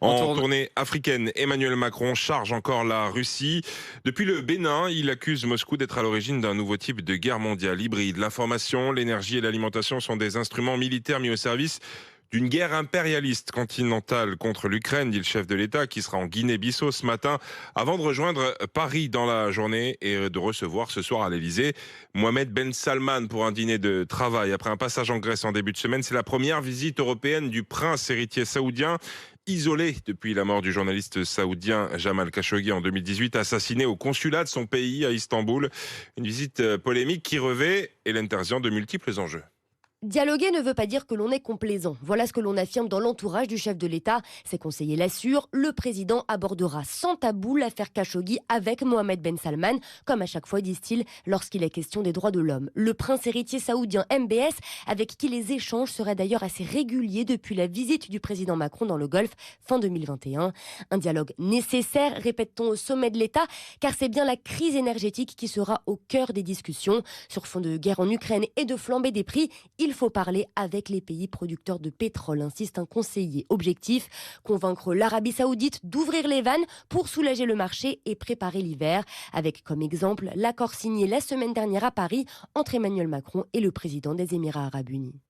En tournée africaine, Emmanuel Macron charge encore la Russie. Depuis le Bénin, il accuse Moscou d'être à l'origine d'un nouveau type de guerre mondiale hybride. L'information, l'énergie et l'alimentation sont des instruments militaires mis au service d'une guerre impérialiste continentale contre l'Ukraine, dit le chef de l'État, qui sera en Guinée-Bissau ce matin, avant de rejoindre Paris dans la journée et de recevoir ce soir à l'Élysée Mohamed Ben Salman pour un dîner de travail. Après un passage en Grèce en début de semaine, c'est la première visite européenne du prince héritier saoudien, isolé depuis la mort du journaliste saoudien Jamal Khashoggi en 2018, assassiné au consulat de son pays à Istanbul. Une visite polémique qui revêt, Hélène Terzian, de multiples enjeux. Dialoguer ne veut pas dire que l'on est complaisant. Voilà ce que l'on affirme dans l'entourage du chef de l'État. Ses conseillers l'assurent, le président abordera sans tabou l'affaire Khashoggi avec Mohamed Ben Salman, comme à chaque fois, disent-ils, lorsqu'il est question des droits de l'homme. Le prince héritier saoudien MBS, avec qui les échanges seraient d'ailleurs assez réguliers depuis la visite du président Macron dans le Golfe fin 2021. Un dialogue nécessaire, répète-t-on au sommet de l'État, car c'est bien la crise énergétique qui sera au cœur des discussions. Sur fond de guerre en Ukraine et de flambée des prix, il faut parler avec les pays producteurs de pétrole, insiste un conseiller. Objectif, convaincre l'Arabie Saoudite d'ouvrir les vannes pour soulager le marché et préparer l'hiver. Avec comme exemple l'accord signé la semaine dernière à Paris entre Emmanuel Macron et le président des Émirats Arabes Unis.